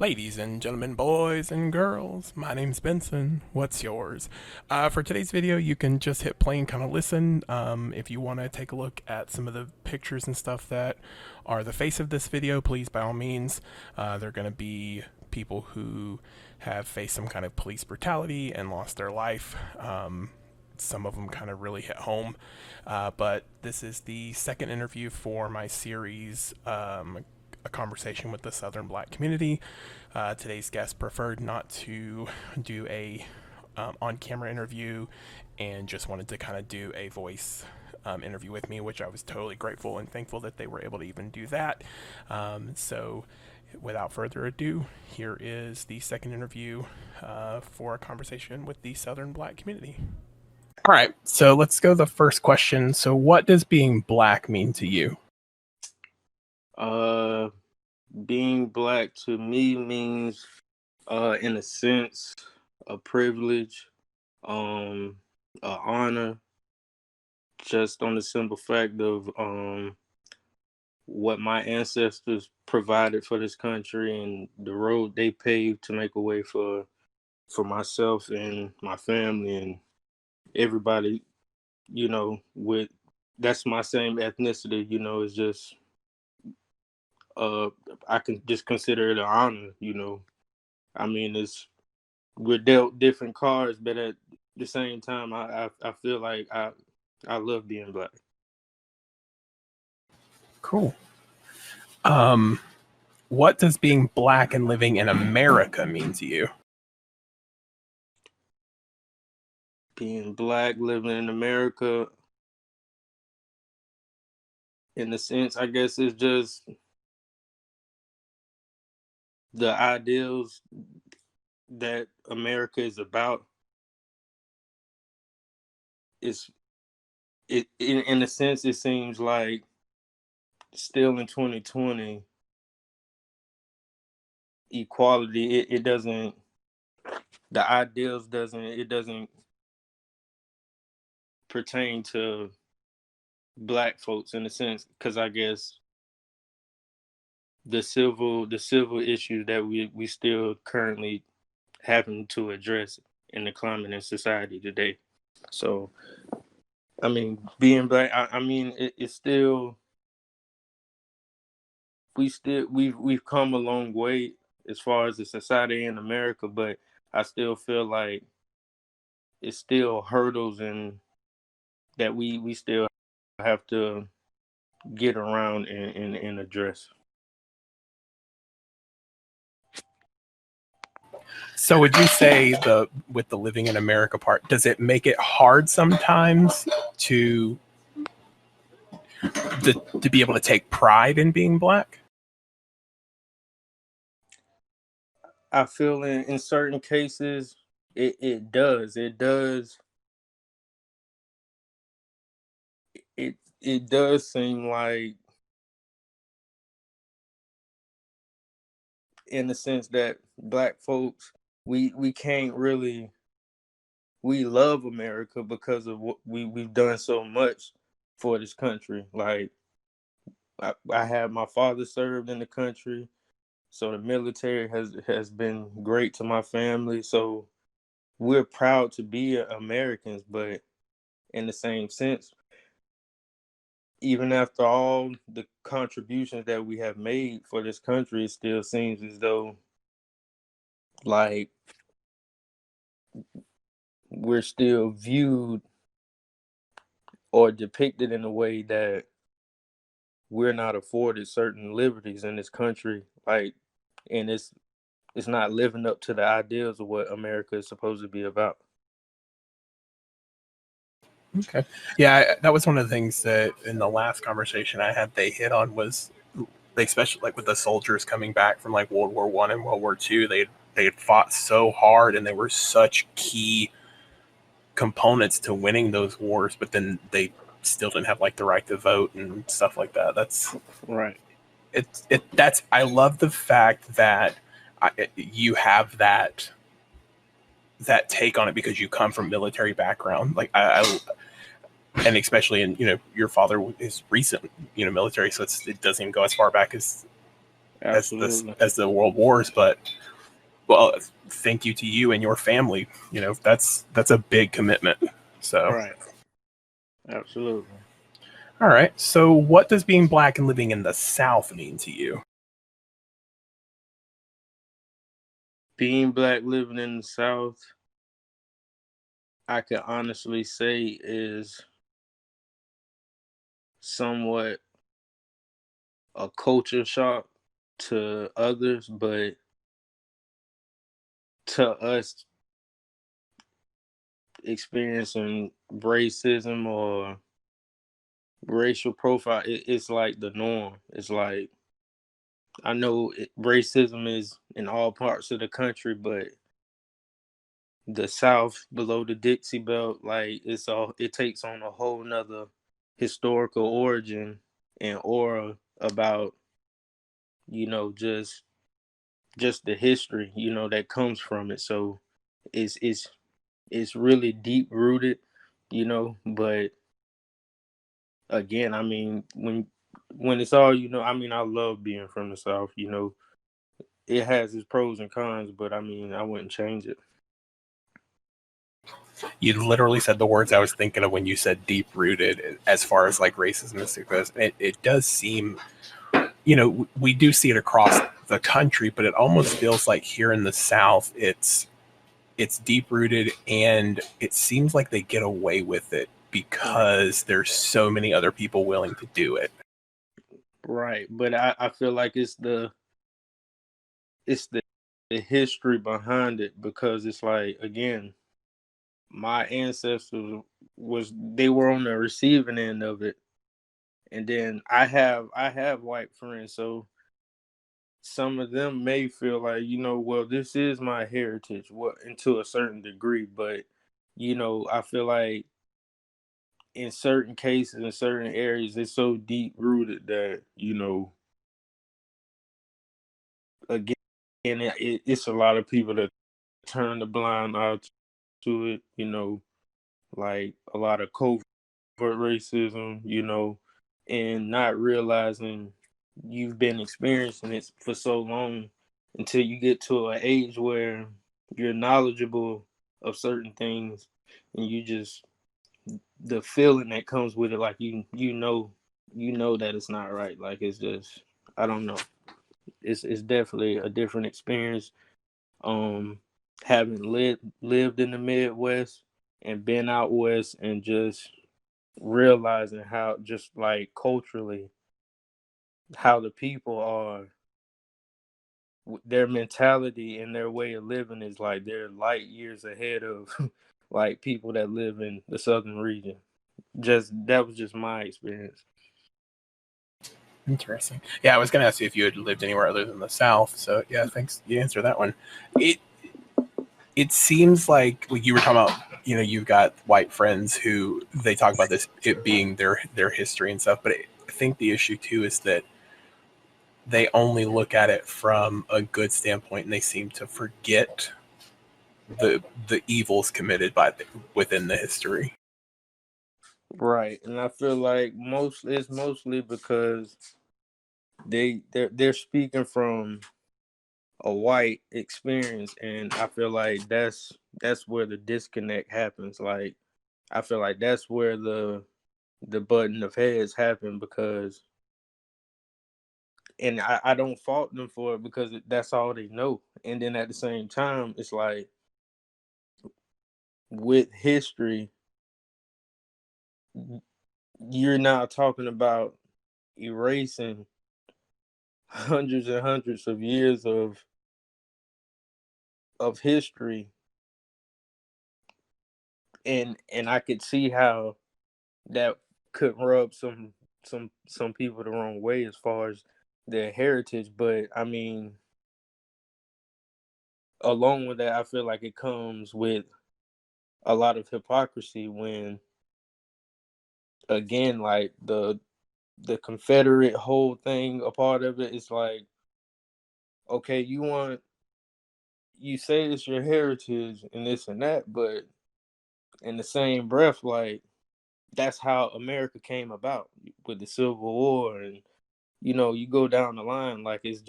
Ladies and gentlemen, boys and girls, my name's Benson. What's yours? For today's video, you can just hit play and kind of listen. If you want to take a look at some of the pictures and stuff that are the face of this video, please, by all means. They're going to be people who have faced some kind of police brutality and lost their life. Some of them kind of really hit home. But this is the second interview for my series, a conversation with the Southern Black community. Today's guest preferred not to do a on-camera interview and just wanted to kind of do a voice interview with me, which I was totally grateful and thankful that they were able to even do that. So without further ado, here is the second interview for a conversation with the Southern Black community. All right, so let's go to the first question. So what does being Black mean to you? Being Black to me means, in a sense, a privilege, a honor, just on the simple fact of what my ancestors provided for this country and the road they paved to make a way for myself and my family and everybody, with that's my same ethnicity, it's just I can just consider it an honor, I mean, we're dealt different cards, but at the same time, I feel like I love being Black. Cool. What does being Black and living in America mean to you? Being Black, living in America, in a sense, I guess it's just the ideals that America is about. In a sense, it seems like still in 2020, equality, it doesn't, the ideals doesn't pertain to Black folks in a sense, because I guess the civil issues that we still currently having to address in the climate and society today. So, I mean, being Black, I mean, it's still, we've come a long way as far as the society in America, but I still feel like it's still hurdles and that we still have to get around and address. So would you say with the living in America part, does it make it hard sometimes to be able to take pride in being Black? I feel in certain cases it does. It does seem like, in the sense that Black folks, we can't really, we love America because of what we've done so much for this country. Like, I had my father served in the country, so the military has been great to my family. So we're proud to be Americans, but in the same sense, even after all the contributions that we have made for this country, it still seems as though like we're still viewed or depicted in a way that we're not afforded certain liberties in this country, like, and it's not living up to the ideals of what America is supposed to be about. Okay. Yeah, that was one of the things that in the last conversation I had they hit on was they, especially like with the soldiers coming back from like World War I and World War II, they had fought so hard and they were such key components to winning those wars, but then they still didn't have like the right to vote and stuff like that. That's right. That's, I love the fact that you have that take on it because you come from military background. Like and especially in, your father is recent, military, so it doesn't even go as far back as Absolutely. as the world wars. But well, thank you to you and your family. You know, that's a big commitment. So, Right. Absolutely. all right. So, what does being black and living in the South mean to you? Being black living in the South, I can honestly say is somewhat a culture shock to others, but to us experiencing racism or racial profile, it's like the norm. It's like I know racism is in all parts of the country, but the South below the Dixie Belt, like it takes on a whole nother historical origin and aura about you know just the history that comes from it. So it's it's it's really deep rooted, but again, I mean, when it's all, I mean, I love being from the South. It has its pros and cons, but I mean, I wouldn't change it. You literally said the words I was thinking of when you said deep rooted, as far as like racism goes. It does seem, you know, we do see it across the country, but it almost feels like here in the South, it's deep rooted, and it seems like they get away with it because there's so many other people willing to do it. Right, but I feel like it's the history behind it, because it's like, again, my ancestors they were on the receiving end of it, and then I have white friends, so some of them may feel like, well, this is my heritage, what, and to a certain degree, but I feel like in certain cases, in certain areas, it's so deep rooted that again, it's a lot of people that turn the blind eye to it. Like a lot of covert racism, and not realizing you've been experiencing it for so long until you get to an age where you're knowledgeable of certain things, and you just the feeling that comes with it, like you know that it's not right. Like, it's just, I don't know. It's definitely a different experience. Having lived in the Midwest and been out west, and just realizing how, just like culturally, how the people are, their mentality and their way of living is like they're light years ahead of like people that live in the southern region. Just that was just my experience. Interesting. Yeah, I was going to ask you if you had lived anywhere other than the South. So yeah, thanks. You answered that one. It it seems like you were talking about. You know, you've got white friends who they talk about this it being their history and stuff. But I think the issue too is that they only look at it from a good standpoint, and they seem to forget the evils committed within the history. Right, and I feel like it's mostly because they're speaking from a white experience, and I feel like that's where the disconnect happens. Like, I feel like that's where the button of heads happen, because, and I don't fault them for it, because that's all they know. And then at the same time, it's like, with history, you're now talking about erasing hundreds and hundreds of years of history, and I could see how that could rub some people the wrong way as far as their heritage. But I mean, along with that, I feel like it comes with a lot of hypocrisy when, again, like the Confederate whole thing, a part of it is like, okay, you say it's your heritage and this and that, but in the same breath, like, that's how America came about, with the Civil War, and you go down the line, like it's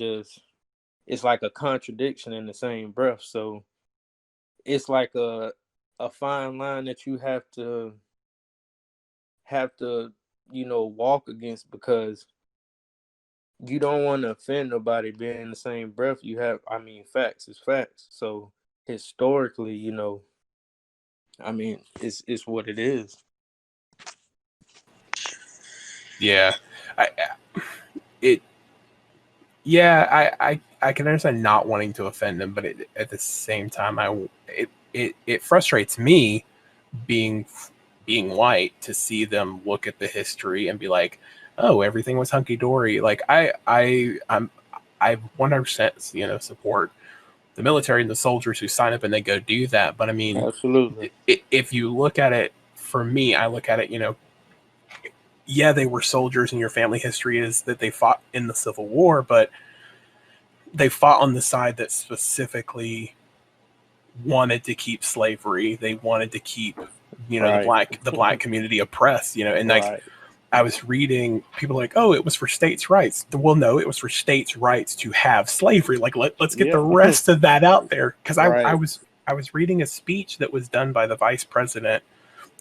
like a contradiction in the same breath. So it's like a fine line that you have to walk against, because you don't want to offend nobody. Being in the same breath, you have, I mean, facts is facts. So historically, I mean, it's what it is. Yeah, I it yeah I can understand not wanting to offend them, but at the same time, it frustrates me being being white to see them look at the history and be like, oh, everything was hunky dory. Like I 100% support the military and the soldiers who sign up and they go do that. But I mean, Absolutely. if you look at it, for me, I look at it, yeah, they were soldiers, and your family history is that they fought in the Civil War, but they fought on the side that specifically wanted to keep slavery. They wanted to keep, Right. the black community oppressed, and like Right. I was reading, people like, oh, it was for states' rights. Well, no, it was for states' rights to have slavery. Like, let's get the Yeah. rest of that out there. Because Right. I was reading a speech that was done by the vice president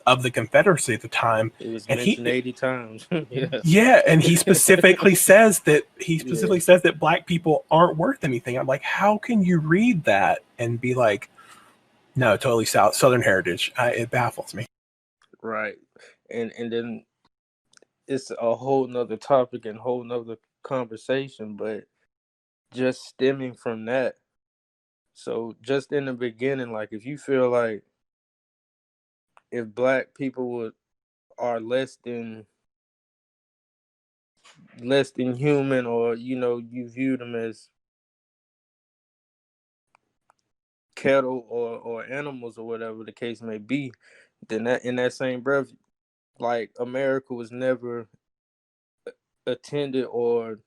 of the Confederacy at the time, It was and mentioned 80 times. Yeah. yeah, and he Yeah. specifically says that black people aren't worth anything. I'm like, how can you read that and be like, no, totally Southern heritage? It baffles me. Right. And then it's a whole nother topic and whole nother conversation, but just stemming from that. So just in the beginning, like, if you feel like if black people are less than human, or you view them as cattle or animals, or whatever the case may be, then that in that same breath, like, America was never attended, or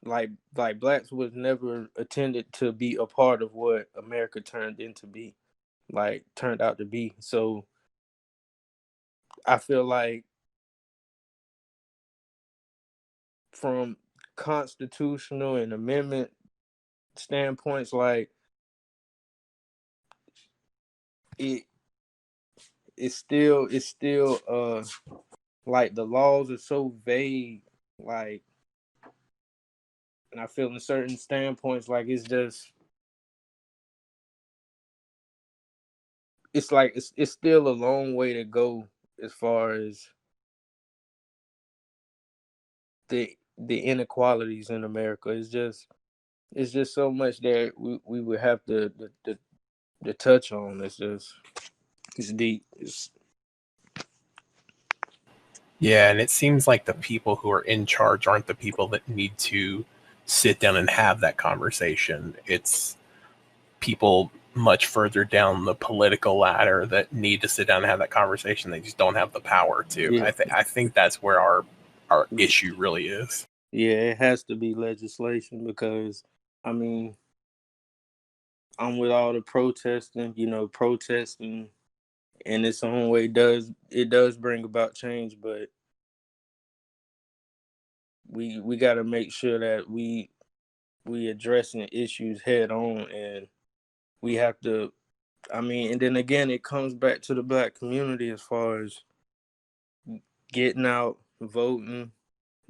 like blacks was never attended to be a part of what America turned out to be. So I feel like, from constitutional and amendment standpoints, like, it it's still like, the laws are so vague, like, and I feel in certain standpoints, like, it's like it's still a long way to go, as far as the inequalities in America. It's just so much that we would have to touch on. It's deep. Yeah, and it seems like the people who are in charge aren't the people that need to sit down and have that conversation. It's people much further down the political ladder that need to sit down and have that conversation. They just don't have the power to. Yeah, I think that's where our issue really is. yeah. It has to be legislation, because, I mean, I'm with all the protesting. Protesting in its own way does bring about change, but we got to make sure that we addressing issues head on, and we have to. I mean, and then again, it comes back to the black community, as far as getting out, voting,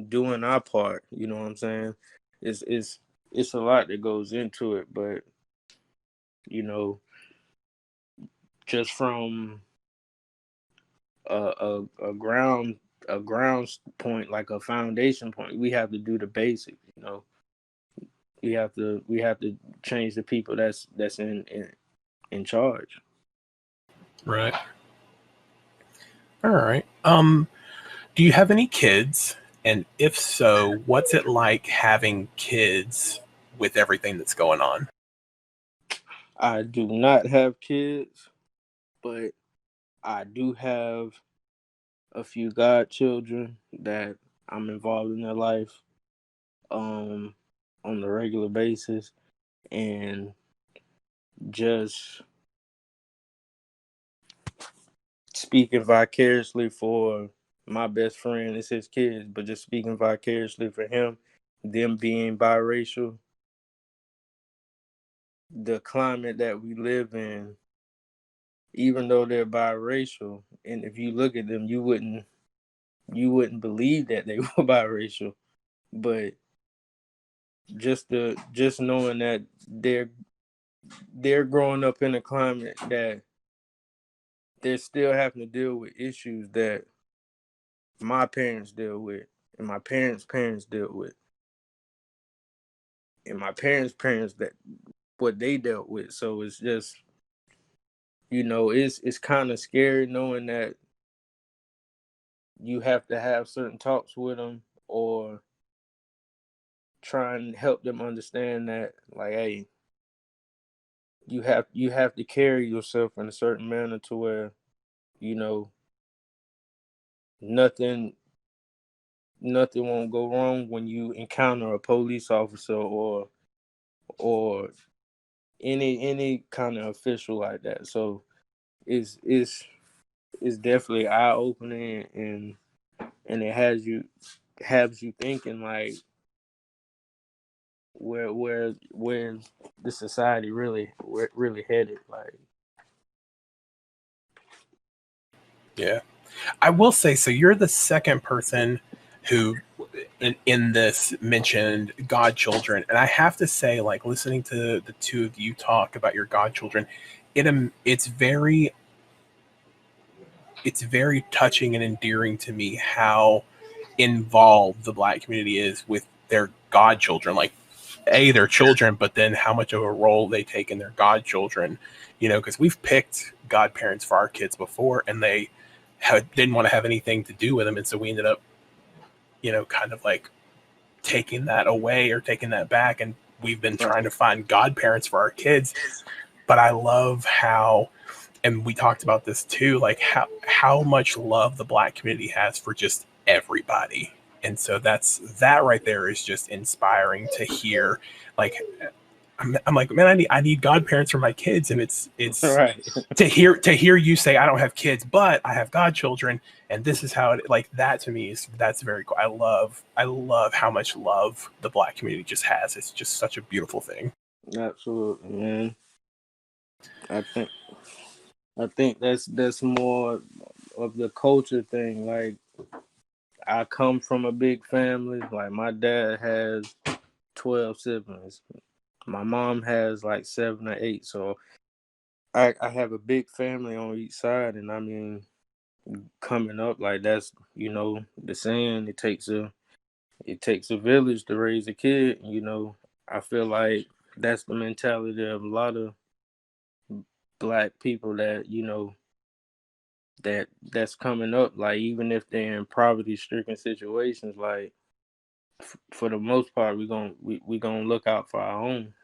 doing our part. You know what I'm saying? It's a lot that goes into it, but you know, just from a ground point, like a foundation point, we have to do the basics. We have to change the people that's in charge. Right. All right. Do you have any kids? And if so, what's it like having kids with everything that's going on? I do not have kids, but I do have a few godchildren that I'm involved in their life, um, on a regular basis, and just speaking vicariously for my best friend is his kids, but just speaking vicariously for him, them being biracial, the climate that we live in, even though they're biracial, and if you look at them, you wouldn't believe that they were biracial, but just knowing that they're growing up in a climate that they're still having to deal with issues that my parents deal with, and my parents dealt with, and my parents that what they dealt with. So it's just, it's kind of scary knowing that you have to have certain talks with them, or try and help them understand that, like, hey, you have to carry yourself in a certain manner to where, you know nothing nothing won't go wrong when you encounter a police officer, or any kind of official like that. So it's definitely eye opening, and it has you thinking, like, where the society really headed, like. Yeah. I will say, so you're the second person who in this mentioned godchildren, and I have to say, like, listening to the two of you talk about your godchildren, it's very touching and endearing to me how involved the Black community is with their godchildren. Like, their children, but then how much of a role they take in their godchildren. Because we've picked godparents for our kids before, and they didn't want to have anything to do with them, and so we ended up, kind of like taking that away or taking that back, and we've been Right. trying to find godparents for our kids. But I love how, and we talked about this too, like how much love the Black community has for just everybody. And so that right there is just inspiring to hear. Like, I'm like, man, I need godparents for my kids, and it's Right. to hear you say I don't have kids, but I have godchildren, and this is how it, like, that to me that's very cool. I love how much love the Black community just has. It's just such a beautiful thing. Absolutely, man. I think I think that's more of the culture thing. Like, I come from a big family. Like, my dad has 12 siblings. My mom has like 7 or 8. So I have a big family on each side, and I mean, coming up, like, that's, the saying, it takes a village to raise a kid. I feel like that's the mentality of a lot of Black people that, that's coming up. Like, even if they're in poverty stricken situations, like, for the most part, we gonna look out for our own.